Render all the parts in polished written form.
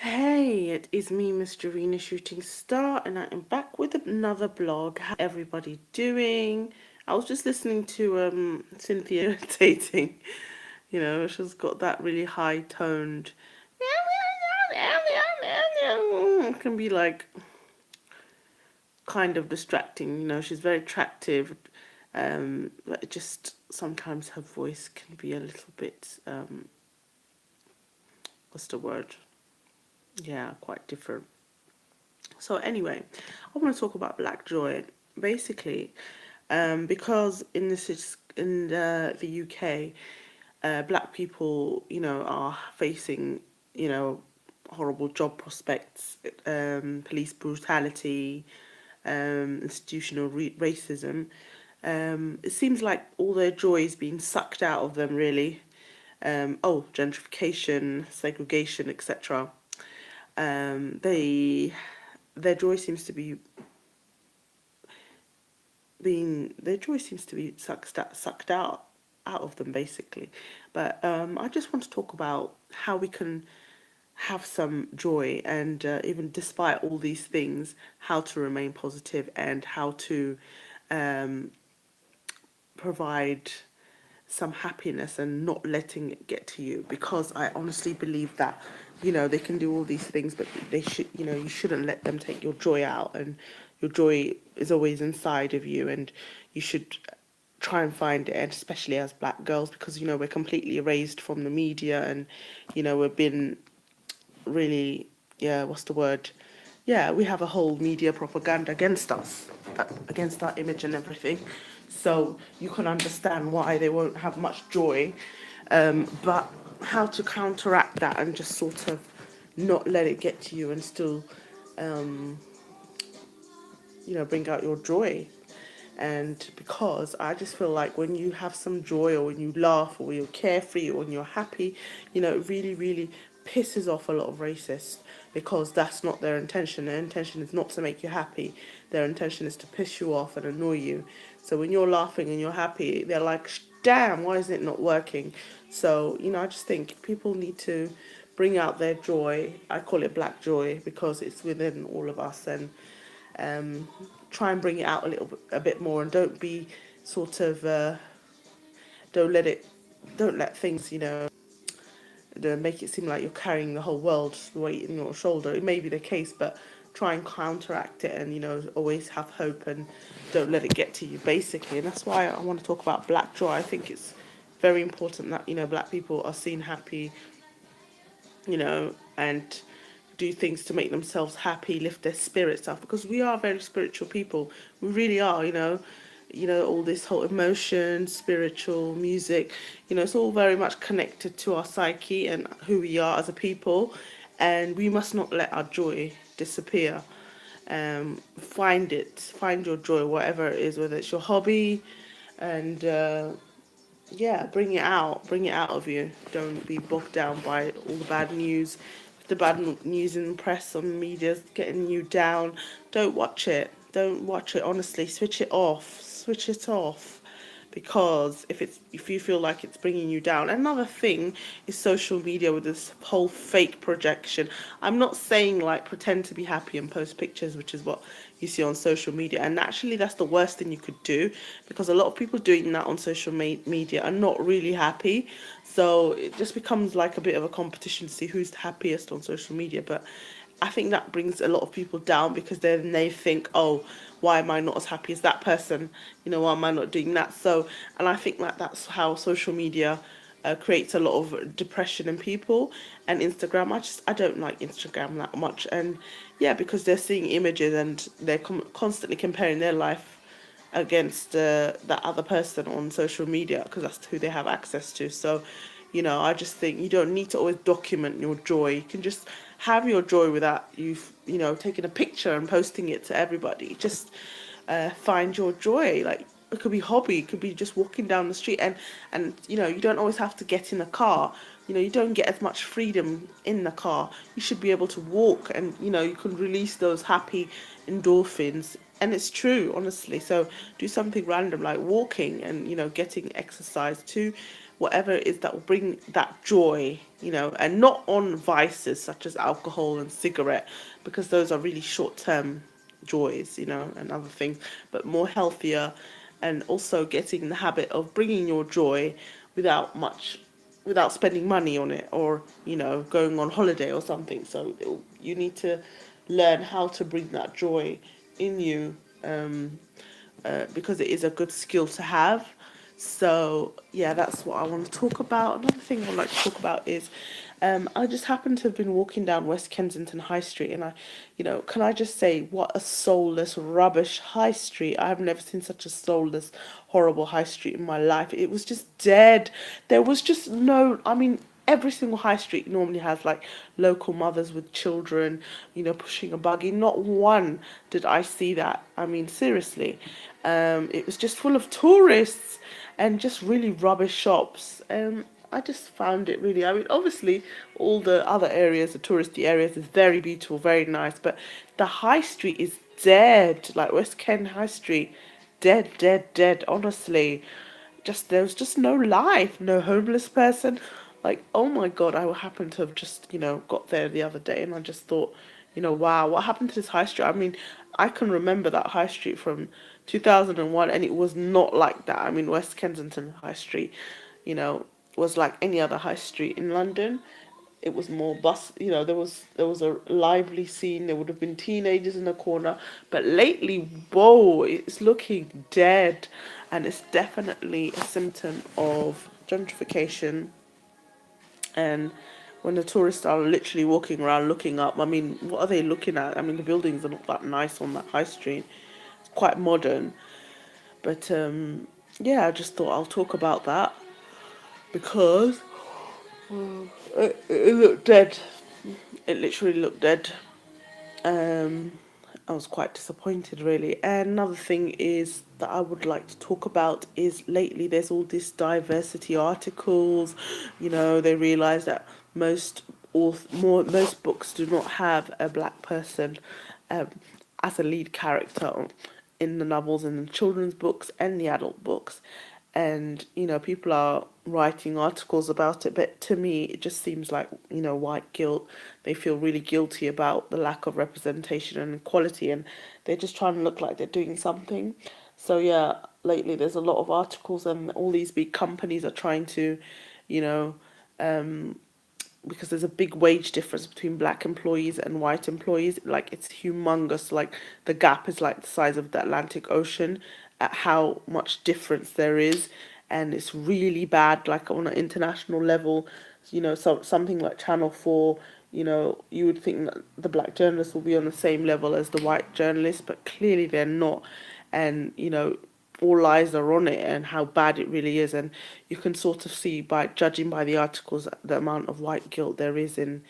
Hey, it is me, Miss Jarena Shooting Star, and I am back with another blog. How everybody doing? I was just listening to Cynthia irritating. She's got that really high toned. It can be like kind of distracting. She's very attractive, but it just sometimes her voice can be a little bit what's the word? Yeah, quite different. So anyway, I want to talk about black joy. Basically, because in the UK, black people, are facing, you know, horrible job prospects, police brutality, institutional racism. It seems like all their joy is being sucked out of them, really. Gentrification, segregation, etc. They their joy seems to be their joy seems to be sucked out of them, basically. But I just want to talk about how we can have some joy, and even despite all these things, how to remain positive and how to um, provide some happiness and not letting it get to you, because I honestly believe that they can do all these things, but they should you shouldn't let them take your joy out, and your joy is always inside of you, and you should try and find it, and especially as black girls, because we're completely erased from the media, and we've been really, yeah, what's the word, yeah, we have a whole media propaganda against us, against our image and everything. So you can understand why they won't have much joy, but how to counteract that and just sort of not let it get to you, and still, um, bring out your joy. And because I just feel like when you have some joy, or when you laugh, or when you're carefree, or when you're happy, it really, really pisses off a lot of racists, because that's not their intention. Their intention is not to make you happy. Their intention is to piss you off and annoy you. So when you're laughing and you're happy, they're like, damn, why is it not working? So, I just think people need to bring out their joy. I call it black joy because it's within all of us, and um, try and bring it out a bit more, and don't be sort of don't let it don't let things make it seem like you're carrying the whole world's weight in your shoulder. It may be the case, but try and counteract it, and always have hope, and don't let it get to you, basically. And that's why I want to talk about black joy. I think it's very important that black people are seen happy, and do things to make themselves happy, lift their spirits up, because we are very spiritual people. We really are, all this whole emotion, spiritual music, it's all very much connected to our psyche and who we are as a people, and we must not let our joy disappear. Find your joy, whatever it is, whether it's your hobby, and yeah, bring it out of you. Don't be bogged down by all the bad news. If the bad news in the press, on the media is getting you down, don't watch it. Don't watch it. Honestly, switch it off. Switch it off, because if you feel like it's bringing you down. Another thing is social media with this whole fake projection. I'm not saying like pretend to be happy and post pictures, which is what you see on social media, and actually that's the worst thing you could do, because a lot of people doing that on social media are not really happy. So it just becomes like a bit of a competition to see who's the happiest on social media. But I think that brings a lot of people down, because then they think, oh, why am I not as happy as that person? Why am I not doing that? So, and I think that that's how social media creates a lot of depression in people. And Instagram, I don't like Instagram that much. And yeah, because they're seeing images, and they're constantly comparing their life against that other person on social media, because that's who they have access to. So, I just think you don't need to always document your joy. You can just have your joy without taking a picture and posting it to everybody. Just find your joy. Like, it could be hobby, it could be just walking down the street, and you don't always have to get in a car. You don't get as much freedom in the car. You should be able to walk, and you can release those happy endorphins. And it's true, honestly. So do something random like walking, and getting exercise too. whatever it is that will bring that joy, and not on vices such as alcohol and cigarette, because those are really short term joys, and other things, but more healthier, and also getting in the habit of bringing your joy without much, without spending money on it, or going on holiday or something. So you need to learn how to bring that joy in you, because it is a good skill to have. So yeah, that's what I want to talk about. Another thing I'd like to talk about is, I just happened to have been walking down West Kensington High Street, and can I just say, what a soulless, rubbish high street. I've never seen such a soulless, horrible high street in my life. It was just dead. There was just no, I mean, every single high street normally has like local mothers with children, pushing a buggy. Not one did I see that. I mean, seriously. It was just full of tourists and just really rubbish shops. I just found it really, I mean, obviously, all the other areas, the touristy areas, is very beautiful, very nice, but the high street is dead, like West Kent High Street, dead, dead, dead, honestly. Just, there was just no life, no homeless person. Like, oh my God, I happened to have just, got there the other day, and I just thought, wow, what happened to this high street? I mean, I can remember that high street from 2001, and it was not like that. I mean, West Kensington High Street, you know, was like any other high street in London. It was more bus, there was a lively scene. There would have been teenagers in the corner, but lately, whoa, it's looking dead, and it's definitely a symptom of gentrification. And when the tourists are literally walking around looking up, I mean, what are they looking at? I mean, the buildings are not that nice on that high street. It's quite modern, but yeah, I just thought I'll talk about that because it looked dead. It literally looked dead. Um, I was quite disappointed, really. And another thing is that I would like to talk about is lately there's all this diversity articles. They realise that most books do not have a black person um, as a lead character in the novels and the children's books and the adult books. And people are writing articles about it, but to me it just seems like white guilt. They feel really guilty about the lack of representation and equality, and they're just trying to look like they're doing something. So yeah, lately there's a lot of articles, and all these big companies are trying to, you know because there's a big wage difference between black employees and white employees. Like, it's humongous. Like, the gap is like the size of the Atlantic Ocean at how much difference there is, and it's really bad. Like, on an international level, so something like Channel 4, you would think that the black journalists will be on the same level as the white journalists, but clearly they're not. And all eyes are on it and how bad it really is. And you can sort of see, by judging by the articles, the amount of white guilt there is in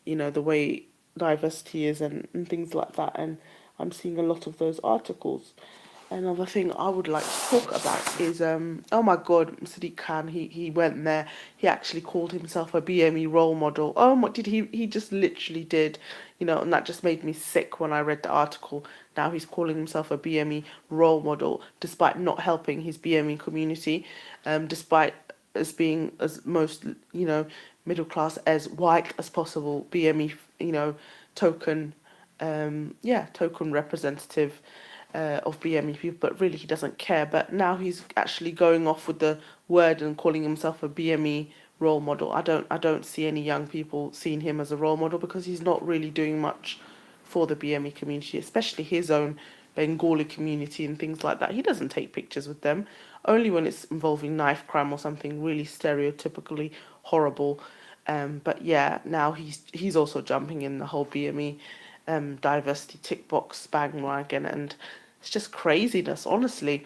the way diversity is, and things like that. And I'm seeing a lot of those articles. Another thing I would like to talk about is, oh my God, Sadiq Khan, he went there. He actually called himself a BME role model. Oh my, did he just literally did, and that just made me sick when I read the article. Now he's calling himself a BME role model, despite not helping his BME community, despite as being as most, middle class, as white as possible, BME, token, token representative of BME people, but really he doesn't care. But now he's actually going off with the word and calling himself a BME role model. I don't see any young people seeing him as a role model, because he's not really doing much for the BME community, especially his own Bengali community and things like that. He doesn't take pictures with them, only when it's involving knife crime or something really stereotypically horrible. But yeah, now he's also jumping in the whole BME diversity tick box bandwagon, and it's just craziness, honestly.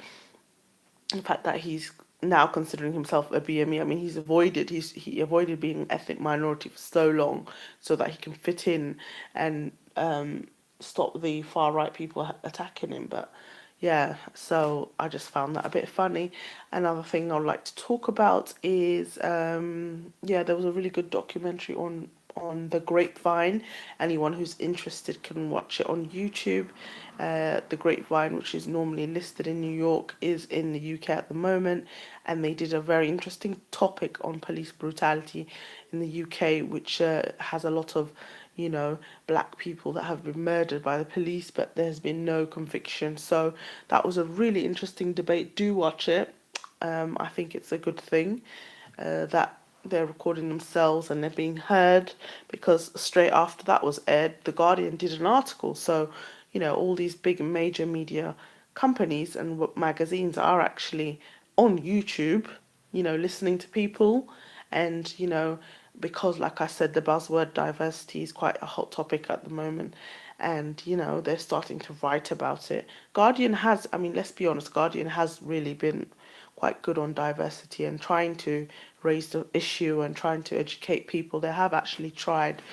The fact that he's now considering himself a BME. I mean, he avoided being an ethnic minority for so long, so that he can fit in and stop the far right people attacking him. But yeah, so I just found that a bit funny. Another thing I'd like to talk about is, yeah, there was a really good documentary on The Grapevine. Anyone who's interested can watch it on YouTube. The Grapevine, which is normally listed in New York, is in the UK at the moment, and they did a very interesting topic on police brutality in the UK, which has a lot of, you know, black people that have been murdered by the police, but there's been no conviction. So that was a really interesting debate. Do watch it. I think it's a good thing that they're recording themselves and they're being heard, because straight after that was aired, The Guardian did an article. So, you know, all these big major media companies and magazines are actually on YouTube, you know, listening to people. And, you know, because, like I said, the buzzword diversity is quite a hot topic at the moment. And, you know, they're starting to write about it. Guardian has, I mean, let's be honest, Guardian has really been quite good on diversity and trying to raise the issue and trying to educate people. They have actually tried,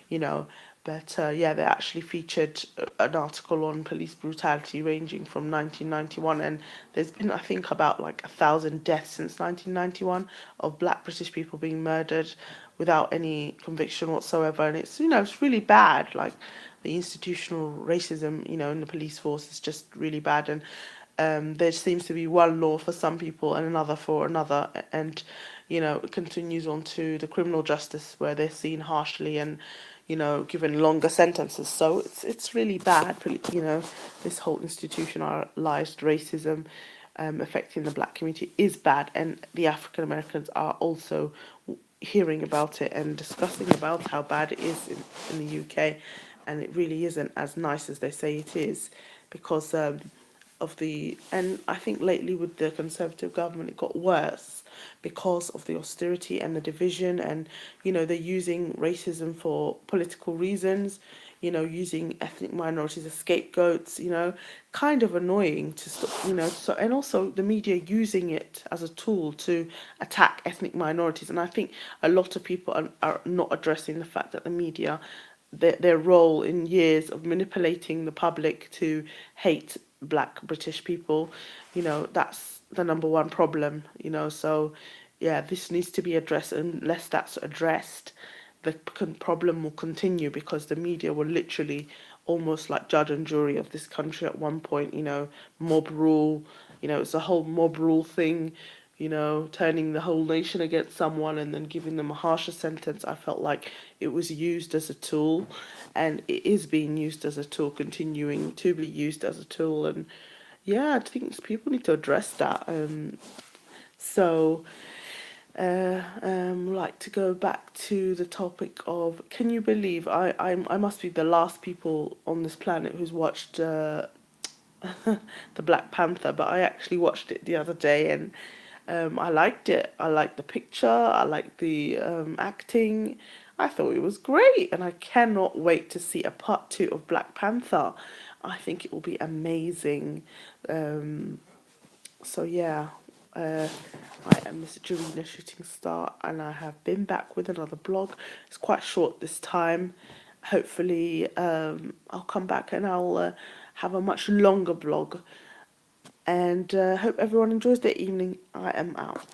you know, but yeah, they actually featured an article on police brutality ranging from 1991, and there's been, I think, about like 1,000 deaths since 1991 of Black British people being murdered without any conviction whatsoever, and it's, you know, it's really bad. Like, the institutional racism, you know, in the police force is just really bad, and there seems to be one law for some people and another for another, and, you know, it continues on to the criminal justice where they're seen harshly and, you know, given longer sentences. So it's really bad, you know, this whole institutionalized racism affecting the black community is bad, and the African Americans are also hearing about it and discussing about how bad it is in the UK, and it really isn't as nice as they say it is, because of the, and I think lately with the Conservative government it got worse because of the austerity and the division, and, you know, they're using racism for political reasons, you know, using ethnic minorities as scapegoats, you know, kind of annoying to, you know, so, and also the media using it as a tool to attack ethnic minorities. And I think a lot of people are not addressing the fact that the media, their role in years of manipulating the public to hate black British people, you know, that's the number one problem, you know. So yeah, this needs to be addressed. Unless that's addressed, the problem will continue, because the media were literally almost like judge and jury of this country at one point, you know, mob rule, you know, it's a whole mob rule thing, you know, turning the whole nation against someone and then giving them a harsher sentence. I felt like it was used as a tool, and it is being used as a tool, continuing to be used as a tool. And yeah, I think people need to address that. So like to go back to the topic of, can you believe I must be the last people on this planet who's watched the Black Panther, but I actually watched it the other day, and I liked it. I liked the picture. I liked the acting. I thought it was great, and I cannot wait to see a part two of Black Panther. I think it will be amazing. Um, so yeah, uh, I am Miss Jarena Shooting Star, and I have been back with another blog. It's quite short this time. Hopefully, I'll come back and I'll have a much longer blog. And hope everyone enjoys their evening. I am out.